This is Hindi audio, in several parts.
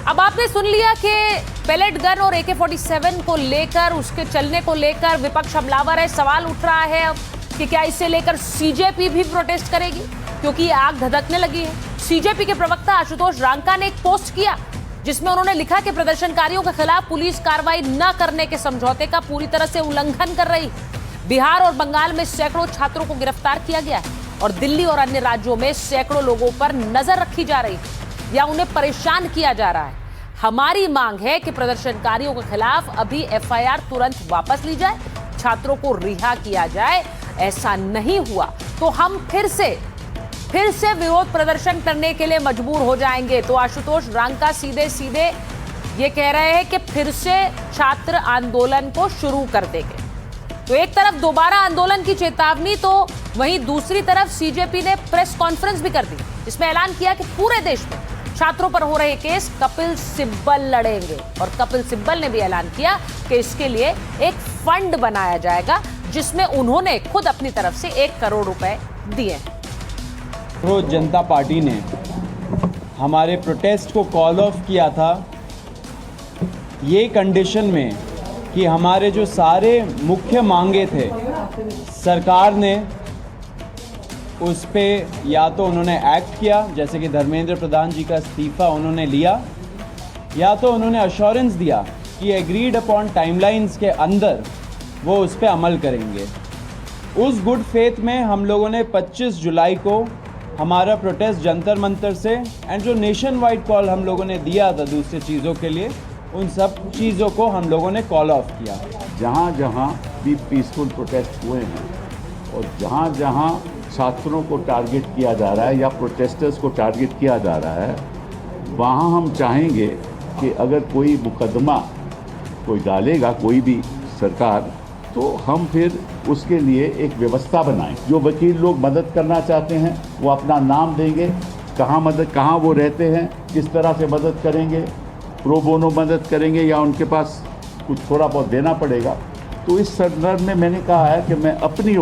अब आपने सुन लिया कि पेलेट गन और AK-47 को लेकर, उसके चलने को लेकर विपक्ष हमलावर है। सवाल उठ रहा है अब कि क्या इसे लेकर सीजेपी भी प्रोटेस्ट करेगी, क्योंकि ये आग धधकने लगी है। सीजेपी के प्रवक्ता आशुतोष रांका ने एक पोस्ट किया जिसमें उन्होंने लिखा कि प्रदर्शनकारियों के खिलाफ पुलिस कार्रवाई न करने के समझौते का पूरी तरह से उल्लंघन कर रही। बिहार और बंगाल में सैकड़ों छात्रों को गिरफ्तार किया गया है और दिल्ली और अन्य राज्यों में सैकड़ों लोगों पर नजर रखी जा रही है या उन्हें परेशान किया जा रहा है। हमारी मांग है कि प्रदर्शनकारियों के खिलाफ अभी FIR तुरंत वापस ली जाए, छात्रों को रिहा किया जाए। ऐसा नहीं हुआ तो हम फिर से विरोध प्रदर्शन करने के लिए मजबूर हो जाएंगे। तो आशुतोष रांका सीधे सीधे ये कह रहे हैं कि फिर से छात्र आंदोलन को शुरू कर देंगे। तो एक तरफ दोबारा आंदोलन की चेतावनी, तो वहीं दूसरी तरफ सीजेपी ने प्रेस कॉन्फ्रेंस भी कर दी जिसमें ऐलान किया कि पूरे देश में छात्रों पर हो रहे केस कपिल सिब्बल लड़ेंगे। और कपिल सिब्बल ने भी ऐलान किया कि इसके लिए एक फंड बनाया जाएगा जिसमें उन्होंने खुद अपनी तरफ से 1 करोड़ रुपए दिए हैं। तो जनता पार्टी ने हमारे प्रोटेस्ट को कॉल ऑफ किया था ये कंडीशन में कि हमारे जो सारे मुख्य मांगे थे सरकार ने उस पे या तो उन्होंने एक्ट किया, जैसे कि धर्मेंद्र प्रधान जी का इस्तीफा उन्होंने लिया, या तो उन्होंने अश्योरेंस दिया कि एग्रीड अपॉन टाइमलाइंस के अंदर वो उस पे अमल करेंगे। उस गुड फेथ में हम लोगों ने 25 जुलाई को हमारा प्रोटेस्ट जंतर मंतर से एंड जो नेशन वाइड कॉल हम लोगों ने दिया था दूसरी चीज़ों के लिए, उन सब चीज़ों को हम लोगों ने कॉल ऑफ किया। जहाँ जहाँ भी पीसफुल प्रोटेस्ट हुए हैं और जहाँ जहाँ छात्रों को टारगेट किया जा रहा है या प्रोटेस्टर्स को टारगेट किया जा रहा है, वहाँ हम चाहेंगे कि अगर कोई मुकदमा कोई डालेगा कोई भी सरकार, तो हम फिर उसके लिए एक व्यवस्था बनाएं। जो वकील लोग मदद करना चाहते हैं वो अपना नाम देंगे, कहाँ वो रहते हैं, किस तरह से मदद करेंगे, प्रो बोनो मदद करेंगे या उनके पास कुछ थोड़ा बहुत देना पड़ेगा। तो इस संदर्भ में मैंने कहा है कि मैं अपनी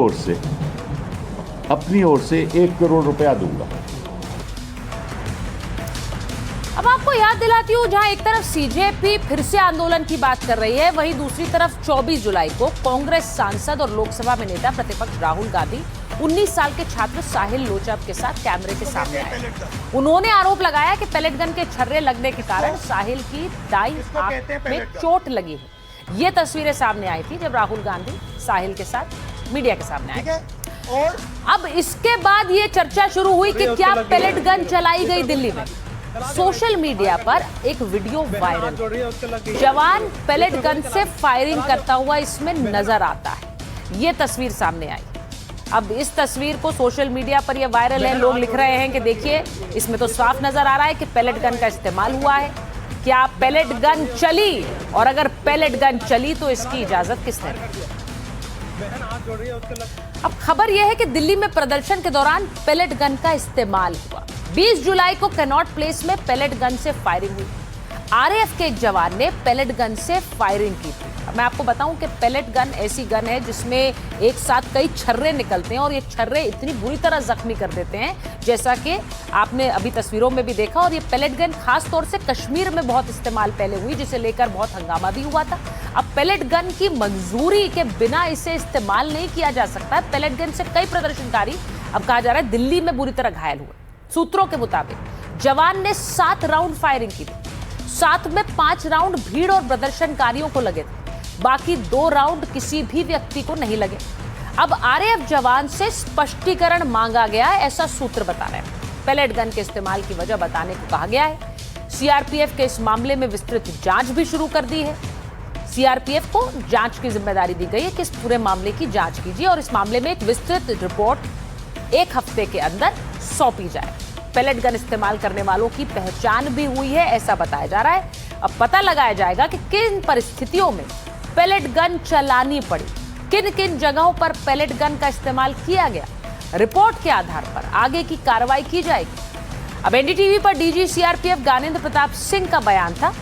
ओर से 1 करोड़ रुपया दूंगा। अब आपको याद दिलाती हूँ, जहां एक तरफ सीजेपी फिर से आंदोलन की बात कर रही है, वहीं दूसरी तरफ 24 जुलाई को कांग्रेस सांसद और लोकसभा में नेता प्रतिपक्ष राहुल गांधी 19 साल के छात्र साहिल लोचब के साथ कैमरे के सामने आए। उन्होंने आरोप लगाया कि पेलेट गन के छर्रे लगने के कारण साहिल की दाईं आंख में चोट लगी है। ये तस्वीरें सामने आई थी जब राहुल गांधी साहिल के साथ मीडिया के सामने आए। और अब इसके बाद ये चर्चा शुरू हुई कि क्या पेलेट गन चलाई गई दिल्ली में। सोशल मीडिया पर एक वीडियो वायरल, जवान पेलेट गन से फायरिंग करता हुआ इसमें नजर आता है। ये तस्वीर सामने आई। अब इस तस्वीर को सोशल मीडिया पर ये वायरल है, लोग लिख रहे हैं कि देखिए इसमें तो साफ नजर आ रहा है कि पेलेट गन का इस्तेमाल हुआ है। क्या पेलेट गन चली, और अगर पेलेट गन चली तो इसकी इजाजत किसने दी? अब खबर यह है कि दिल्ली में प्रदर्शन के दौरान पेलेट गन का इस्तेमाल हुआ। 20 जुलाई को कनॉट प्लेस में पेलेट गन से फायरिंग हुई। RAF के एक जवान ने पेलेट गन से फायरिंग की थी। मैं आपको बताऊं कि पेलेट गन ऐसी गन है जिसमें एक साथ कई छर्रे निकलते हैं और ये छर्रे इतनी बुरी तरह जख्मी कर देते हैं, जैसा कि आपने अभी तस्वीरों में भी देखा। और ये पेलेट गन खास तौर से कश्मीर में बहुत इस्तेमाल पहले हुई, जिसे लेकर बहुत हंगामा भी हुआ था। अब पेलेट गन की मंजूरी के बिना इसे इस्तेमाल नहीं किया जा सकता। पेलेट गन से कई प्रदर्शनकारी, अब कहा जा रहा है, दिल्ली में बुरी तरह घायल हुए। सूत्रों के मुताबिक जवान ने 7 राउंड फायरिंग की थी। 7 में 5 राउंड भीड़ और प्रदर्शनकारियों को लगे थे, बाकी 2 राउंड किसी भी व्यक्ति को नहीं लगे। अब RAF जवान से स्पष्टीकरण मांगा गया है, ऐसा सूत्र बता रहे हैं। पेलेट गन के इस्तेमाल की वजह बताने को कहा गया है। CRPF के इस मामले में विस्तृत जांच भी शुरू कर दी है। CRPF को जांच की जिम्मेदारी दी गई है कि इस पूरे मामले की जांच कीजिए और इस मामले में एक विस्तृत रिपोर्ट 1 हफ्ते के अंदर सौंपी जाए। पेलेट गन इस्तेमाल करने वालों की पहचान भी हुई है, ऐसा बताया जा रहा है। अब पता लगाया जाएगा कि किन परिस्थितियों में पेलेट गन चलानी पड़ी, किन किन जगहों पर पेलेट गन का इस्तेमाल किया गया। रिपोर्ट के आधार पर आगे की कार्रवाई की जाएगी। अब NDTV पर DG CRPF ज्ञानेंद्र प्रताप सिंह का बयान था।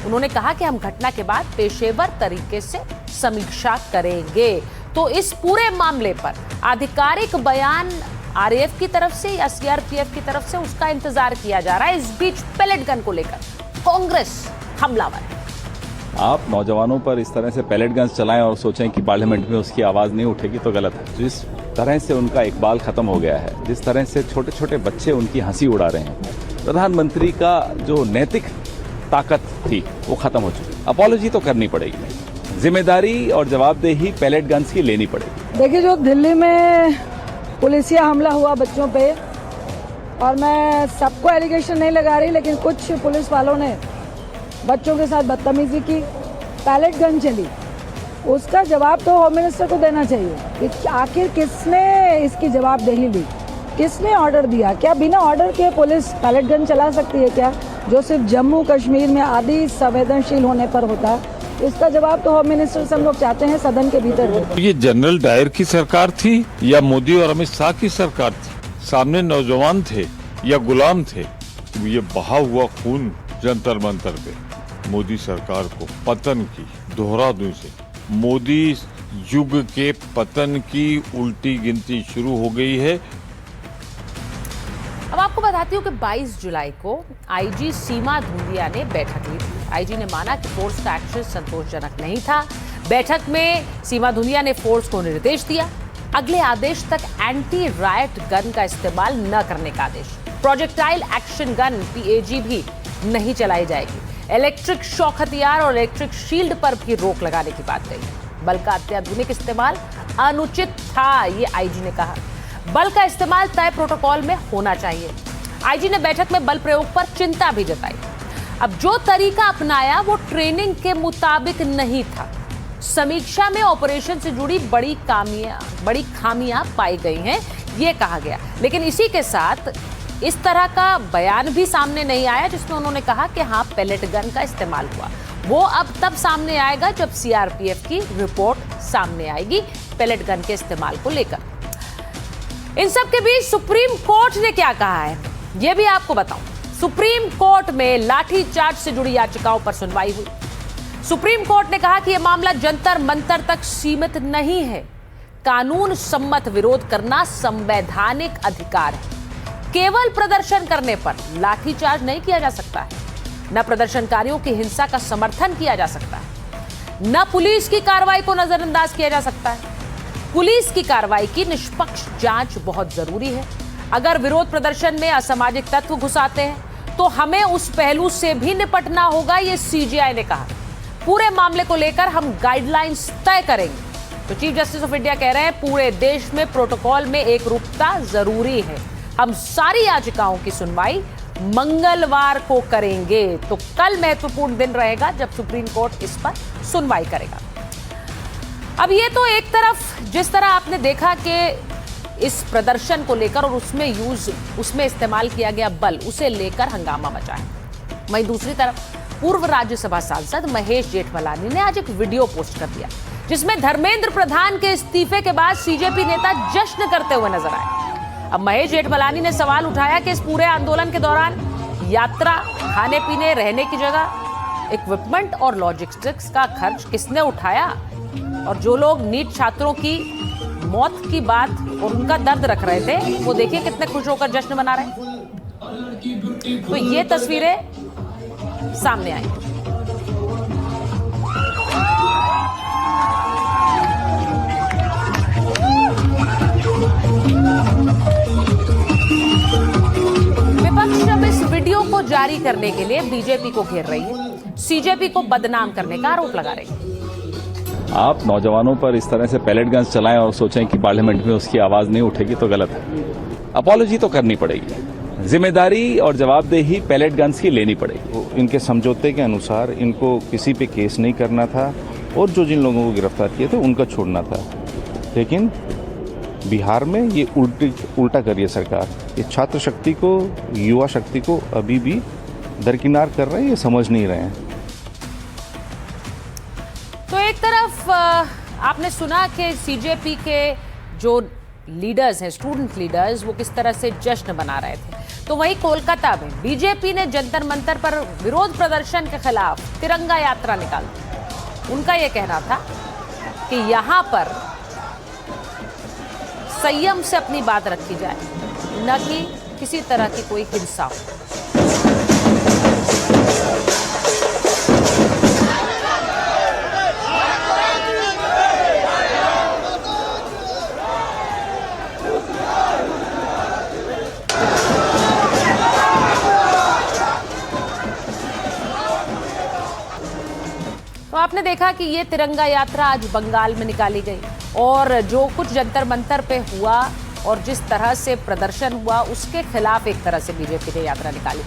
उन्होंने कहा कि हम घटना के बाद पेशेवर तरीके से समीक्षा करेंगे। तो इस पूरे मामले पर आधिकारिक बयान RAF की तरफ से या CRPF की तरफ से, उसका इंतजार किया जा रहा है। इस बीच पेलेट गन को लेकर कांग्रेस हमलावर है। आप नौजवानों पर इस तरह से पैलेट गन्स चलाएं और सोचें कि पार्लियामेंट में उसकी आवाज़ नहीं उठेगी तो गलत है। जिस तरह से उनका इकबाल ख़त्म हो गया है, जिस तरह से छोटे छोटे बच्चे उनकी हंसी उड़ा रहे हैं, प्रधानमंत्री का जो नैतिक ताकत थी वो ख़त्म हो चुकी। अपॉलॉजी तो करनी पड़ेगी, जिम्मेदारी और जवाबदेही पैलेट गन्स की लेनी पड़ेगी। देखिए, जो दिल्ली में पुलिसिया हमला हुआ बच्चों पे, और मैं सबको एलिगेशन नहीं लगा रही, लेकिन कुछ पुलिस वालों ने बच्चों के साथ बदतमीजी की, पैलेट गन चली, उसका जवाब तो होम मिनिस्टर को देना चाहिए कि आखिर किसने इसकी जवाबदेही ली, किसने ऑर्डर दिया। क्या बिना ऑर्डर के पुलिस पैलेट गन चला सकती है क्या, जो सिर्फ जम्मू कश्मीर में आदि संवेदनशील होने पर होता है? इसका जवाब तो होम मिनिस्टर से हम लोग चाहते हैं सदन के भीतर। ये जनरल डायर की सरकार थी या मोदी और अमित शाह की सरकार थी? सामने नौजवान थे या गुलाम थे? ये बहा हुआ खून जंतर मंतर पे मोदी सरकार को पतन की, दोहरा दूं से, मोदी युग के पतन की उल्टी गिनती शुरू हो गई है। अब आपको बताती हूँ कि 22 जुलाई को आईजी सीमा धूलिया ने बैठक ली थी। आईजी ने माना कि फोर्स का एक्शन संतोषजनक नहीं था। बैठक में सीमा धूलिया ने फोर्स को निर्देश दिया, अगले आदेश तक एंटी रायट गन का इस्तेमाल न करने का आदेश। प्रोजेक्टाइल एक्शन गन PAG भी नहीं चलाई जाएगी। इलेक्ट्रिक शॉक हथियार और इलेक्ट्रिक शील्ड पर भी रोक लगाने की बात कही। बल का अत्याधुनिक इस्तेमाल अनुचित था, ये आईजी ने कहा। बल का इस्तेमाल तय प्रोटोकॉल में होना चाहिए। आईजी ने बैठक में बल प्रयोग पर चिंता भी जताई। अब जो तरीका अपनाया वो ट्रेनिंग के मुताबिक नहीं था। समीक्षा में ऑपरेशन से जुड़ी बड़ी खामियां पाई गई हैं, ये कहा गया। लेकिन इसी के साथ इस तरह का बयान भी सामने नहीं आया जिसमें उन्होंने कहा कि हाँ, पैलेट गन का इस्तेमाल हुआ। वो अब तब सामने आएगा जब CRPF की रिपोर्ट सामने आएगी पैलेट गन के इस्तेमाल को लेकर। इन सब के बीच सुप्रीम कोर्ट ने क्या कहा है, ये भी आपको बताऊं। सुप्रीम कोर्ट में लाठीचार्ज से जुड़ी याचिकाओं पर सुनवाई हुई। सुप्रीम कोर्ट ने कहा कि यह मामला जंतर मंतर तक सीमित नहीं है। कानून सम्मत विरोध करना संवैधानिक अधिकार है। केवल प्रदर्शन करने पर लाठीचार्ज नहीं किया जा सकता है। न प्रदर्शनकारियों की हिंसा का समर्थन किया जा सकता है, न पुलिस की कार्रवाई को नजरअंदाज किया जा सकता है। पुलिस की कार्रवाई की निष्पक्ष जांच बहुत जरूरी है। अगर विरोध प्रदर्शन में असामाजिक तत्व घुसाते हैं तो हमें उस पहलू से भी निपटना होगा, ये CJI ने कहा। पूरे मामले को लेकर हम गाइडलाइंस तय करेंगे। तो चीफ जस्टिस ऑफ इंडिया कह रहे हैं पूरे देश में प्रोटोकॉल में एकरूपता जरूरी है। हम सारी याचिकाओं की सुनवाई मंगलवार को करेंगे। तो कल महत्वपूर्ण दिन रहेगा जब सुप्रीम कोर्ट इस पर सुनवाई करेगा। अब ये तो एक तरफ जिस तरह आपने देखा कि इस प्रदर्शन को लेकर और उसमें इस्तेमाल किया गया बल, उसे लेकर हंगामा मचा है। वहीं दूसरी तरफ पूर्व राज्यसभा सांसद महेश जेठमलानी ने आज एक वीडियो पोस्ट कर दिया जिसमें धर्मेंद्र प्रधान के इस्तीफे के बाद CJP नेता जश्न करते हुए नजर आए। अब महेश जेठमलानी ने सवाल उठाया कि इस पूरे आंदोलन के दौरान यात्रा, खाने पीने, रहने की जगह, इक्विपमेंट और लॉजिस्टिक्स का खर्च किसने उठाया? और जो लोग नीट छात्रों की मौत की बात और उनका दर्द रख रहे थे, वो देखिए कितने खुश होकर जश्न मना रहे हैं। तो ये तस्वीरें सामने आई। विपक्ष अब इस वीडियो को जारी करने के लिए बीजेपी को घेर रही है। CJP को बदनाम करने का आरोप लगा रही है। आप नौजवानों पर इस तरह से पैलेट गन्स चलाएं और सोचें कि पार्लियामेंट में उसकी आवाज़ नहीं उठेगी तो गलत है। अपॉलॉजी तो करनी पड़ेगी, जिम्मेदारी और जवाबदेही पैलेट गन्स की लेनी पड़ेगी। इनके समझौते के अनुसार इनको किसी पे केस नहीं करना था और जो जिन लोगों को गिरफ्तार किए थे उनका छोड़ना था। लेकिन बिहार में ये उल्टा कर रही है सरकार। ये छात्र शक्ति को, युवा शक्ति को अभी भी दरकिनार कर रहे हैं, ये समझ नहीं रहे हैं। तो एक तरफ आपने सुना कि CJP के जो लीडर्स हैं, स्टूडेंट लीडर्स, वो किस तरह से जश्न मना रहे थे। तो वहीं कोलकाता में बीजेपी ने जंतर मंतर पर विरोध प्रदर्शन के खिलाफ तिरंगा यात्रा निकाल दी। उनका यह कहना था कि यहां पर संयम से अपनी बात रखी जाए, न कि किसी तरह की कोई हिंसा हो। आपने देखा कि ये तिरंगा यात्रा आज बंगाल में निकाली गई और जो कुछ जंतर मंतर पे हुआ और जिस तरह से प्रदर्शन हुआ उसके खिलाफ एक तरह से बीजेपी ने यात्रा निकाली।